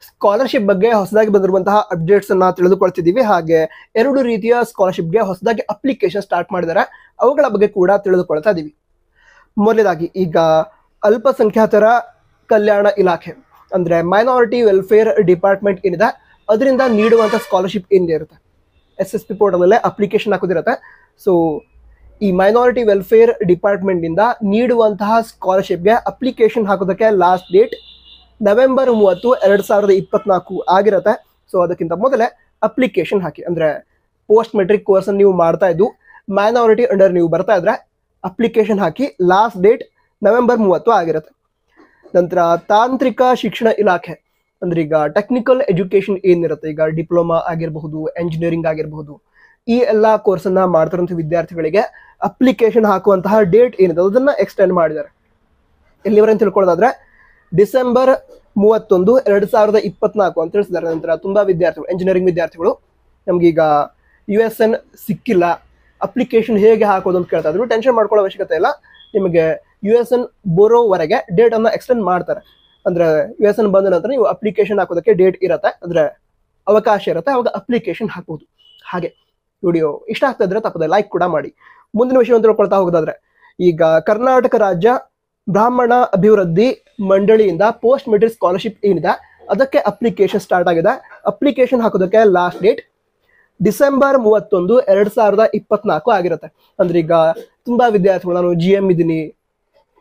Scholarship ಬಗ್ಗೆ ಹೊಸದಾಗಿ ಬಂದಿರುವಂತಹ ಅಪ್ಡೇಟ್ಸ್ ಅನ್ನ ತಿಳಿದುಕೊಳ್ತಿದ್ದೀವಿ. ಹಾಗೆ 2 ರೀತಿಯ ಸ್ಕಾಲರ್ಶಿಪ್ಗೆ ಹೊಸದಾಗಿ ಅಪ್ಲಿಕೇಶನ್ ಸ್ಟಾರ್ಟ್ ಮಾಡಿದ್ದಾರೆ, ಅವುಗಳ ಬಗ್ಗೆ ಕೂಡ ತಿಳಿದುಕೊಳ್ತಾ ಇದ್ದೀವಿ. ಮೊದಲನೇದಾಗಿ ಈಗ ಅಲ್ಪಸಂಖ್ಯಾತರ ಕಲ್ಯಾಣ ಇಲಾಖೆ ಅಂದ್ರೆ ಮೈನಾರಿಟಿ ವೆಲ್ಫೇರ್ ಡಿಪಾರ್ಟ್ಮೆಂಟ್ ಏನಿದೆ ಅದರಿಂದ ನೀಡುವಂಥ ಸ್ಕಾಲರ್ಶಿಪ್ ಏನಿರುತ್ತೆ, SSP ಪೋರ್ಟಲಲ್ಲೇ ಅಪ್ಲಿಕೇಶನ್ ಹಾಕೋದಿರುತ್ತೆ. ಸೊ ಈ ಮೈನಾರಿಟಿ ವೆಲ್ಫೇರ್ ಡಿಪಾರ್ಟ್ಮೆಂಟ್ನಿಂದ ನೀಡುವಂತಹ ಸ್ಕಾಲರ್ಶಿಪ್ಗೆ ಅಪ್ಲಿಕೇಶನ್ ಹಾಕೋದಕ್ಕೆ ಲಾಸ್ಟ್ ಡೇಟ್ ನವೆಂಬರ್ 30, 2024 ಆಗಿರುತ್ತೆ. ಸೊ ಅದಕ್ಕಿಂತ ಮೊದಲೇ ಅಪ್ಲಿಕೇಶನ್ ಹಾಕಿ. ಅಂದರೆ ಪೋಸ್ಟ್ ಮೆಟ್ರಿಕ್ ಕೋರ್ಸ್ ನೀವು ಮಾಡ್ತಾ ಇದ್ದು ಮೈನಾರಿಟಿ ಅಂಡರ್ ನೀವು ಬರ್ತಾ ಇದ್ರೆ ಅಪ್ಲಿಕೇಶನ್ ಹಾಕಿ. ಲಾಸ್ಟ್ ಡೇಟ್ ನವೆಂಬರ್ 30 ಆಗಿರುತ್ತೆ. ನಂತರ ತಾಂತ್ರಿಕ ಶಿಕ್ಷಣ ಇಲಾಖೆ ಅಂದ್ರೆ ಈಗ ಟೆಕ್ನಿಕಲ್ ಎಜುಕೇಶನ್ ಏನಿರುತ್ತೆ, ಈಗ ಡಿಪ್ಲೊಮಾ ಆಗಿರಬಹುದು, ಎಂಜಿನಿಯರಿಂಗ್ ಆಗಿರಬಹುದು, ಈ ಎಲ್ಲ ಕೋರ್ಸನ್ನ ಮಾಡ್ತಿರೋಂಥ ವಿದ್ಯಾರ್ಥಿಗಳಿಗೆ ಅಪ್ಲಿಕೇಶನ್ ಹಾಕುವಂತಹ ಡೇಟ್ ಏನಿದೆ ಅದನ್ನ ಎಕ್ಸ್ಟೆಂಡ್ ಮಾಡಿದ್ದಾರೆ. ಎಲ್ಲಿವರೆಗೆ ತಿಳ್ಕೊಳ್ಳೋದಾದ್ರೆ ಡಿಸೆಂಬರ್ 31, 2024 ಅಂತ ತಿಳಿಸಿದ್ದಾರೆ. ನಂತರ ತುಂಬಾ ವಿದ್ಯಾರ್ಥಿಗಳು, ಎಂಜಿನಿಯರಿಂಗ್ ವಿದ್ಯಾರ್ಥಿಗಳು ನಮ್ಗೀಗ USN ಸಿಕ್ಕಿಲ್ಲ, ಅಪ್ಲಿಕೇಶನ್ ಹೇಗೆ ಹಾಕೋದು ಅಂತ ಕೇಳ್ತಾ ಇದ್ರು. ಟೆನ್ಷನ್ ಮಾಡ್ಕೊಳ್ಳೋ ಅವಶ್ಯಕತೆ ಇಲ್ಲ. ನಿಮಗೆ USN ಬರೋವರೆಗೆ ಡೇಟ್ ಅನ್ನ ಎಕ್ಸ್ಟೆಂಡ್ ಮಾಡ್ತಾರೆ. ಅಂದ್ರೆ USN ಬಂದ ನಂತರ ನೀವು ಅಪ್ಲಿಕೇಶನ್ ಹಾಕೋದಕ್ಕೆ ಡೇಟ್ ಇರುತ್ತೆ, ಅಂದ್ರೆ ಅವಕಾಶ ಇರುತ್ತೆ, ಅವಾಗ ಅಪ್ಲಿಕೇಶನ್ ಹಾಕಬಹುದು. ಹಾಗೆ ವಿಡಿಯೋ ಇಷ್ಟ ಆಗ್ತಾ ಇದ್ರೆ ತಪ್ಪದೆ ಲೈಕ್ ಕೂಡ ಮಾಡಿ. ಮುಂದಿನ ವಿಷಯ ತಿಳ್ಕೊಳ್ತಾ ಹೋಗೋದಾದ್ರೆ ಈಗ ಕರ್ನಾಟಕ ರಾಜ್ಯ ಬ್ರಾಹ್ಮಣ ಅಭಿವೃದ್ಧಿ ಮಂಡಳಿಯಿಂದ ಪೋಸ್ಟ್ ಮೆಟ್ರಿಕ್ ಸ್ಕಾಲರ್ಶಿಪ್ ಏನಿದೆ ಅದಕ್ಕೆ ಅಪ್ಲಿಕೇಶನ್ ಸ್ಟಾರ್ಟ್ ಆಗಿದೆ. ಅಪ್ಲಿಕೇಶನ್ ಹಾಕೋದಕ್ಕೆ ಲಾಸ್ಟ್ ಡೇಟ್ ಡಿಸೆಂಬರ್ 31, 2024 ಆಗಿರುತ್ತೆ. ಅಂದ್ರೆ ಈಗ ತುಂಬಾ ವಿದ್ಯಾರ್ಥಿಗಳು, ನಾನು GM ಇದ್ದೀನಿ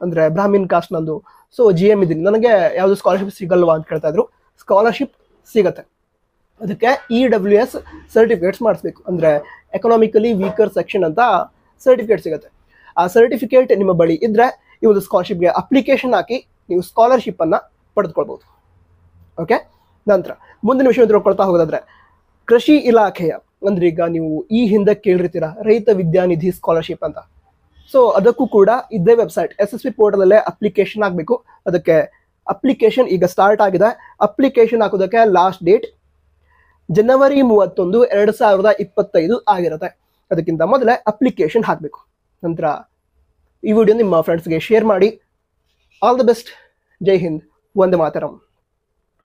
ಅಂದ್ರೆ ಬ್ರಾಹ್ಮಿನ್ ಕಾಸ್ಟ್ ನಂದು, ಸೊ GM ಇದ್ದೀನಿ, ನನಗೆ ಯಾವುದು ಸ್ಕಾಲರ್ಶಿಪ್ ಸಿಗಲ್ವಾ ಅಂತ ಕೇಳ್ತಾ ಇದ್ರು. ಸ್ಕಾಲರ್ಶಿಪ್ ಸಿಗತ್ತೆ. ಅದಕ್ಕೆ EWS ಸರ್ಟಿಫಿಕೇಟ್ಸ್ ಮಾಡಿಸ್ಬೇಕು, ಅಂದ್ರೆ ಎಕನಾಮಿಕಲಿ ವೀಕರ್ ಸೆಕ್ಷನ್ ಅಂತ ಸರ್ಟಿಫಿಕೇಟ್ ಸಿಗುತ್ತೆ. ಆ ಸರ್ಟಿಫಿಕೇಟ್ ನಿಮ್ಮ ಬಳಿ ಇದ್ರೆ ಈ ಒಂದು ಸ್ಕಾಲರ್ಶಿಪ್ಗೆ ಅಪ್ಲಿಕೇಶನ್ ಹಾಕಿ ನೀವು ಸ್ಕಾಲರ್ಶಿಪ್ ಅನ್ನ ಪಡೆದುಕೊಳ್ಬಹುದು. ಓಕೆ, ನಂತರ ಮುಂದಿನ ವಿಷಯ ತಿಳ್ಕೊಳ್ತಾ ಹೋಗೋದಾದ್ರೆ ಕೃಷಿ ಇಲಾಖೆಯ ಅಂದ್ರೆ ಈಗ ನೀವು ಈ ಹಿಂದೆ ಕೇಳಿರ್ತೀರಾ ರೈತ ವಿದ್ಯಾನಿಧಿ ಸ್ಕಾಲರ್ಶಿಪ್ ಅಂತ. ಸೊ ಅದಕ್ಕೂ ಕೂಡ ಇದೇ ವೆಬ್ಸೈಟ್ SSP ಪೋರ್ಟಲಲ್ಲೇ ಅಪ್ಲಿಕೇಶನ್ ಆಗಬೇಕು. ಅದಕ್ಕೆ ಅಪ್ಲಿಕೇಶನ್ ಈಗ ಸ್ಟಾರ್ಟ್ ಆಗಿದೆ. ಅಪ್ಲಿಕೇಶನ್ ಹಾಕೋದಕ್ಕೆ ಲಾಸ್ಟ್ ಡೇಟ್ ಜನವರಿ 31, 2025 ಆಗಿರುತ್ತೆ. ಅದಕ್ಕಿಂತ ಮೊದಲೇ ಅಪ್ಲಿಕೇಶನ್ ಹಾಕಬೇಕು. ನಂತರ ಈ ವಿಡಿಯೋ ನಿಮ್ಮ ಫ್ರೆಂಡ್ಸ್ಗೆ ಶೇರ್ ಮಾಡಿ. All the best. ಜೈ ಹಿಂದ್, ವಂದೇ ಮಾತರಂ.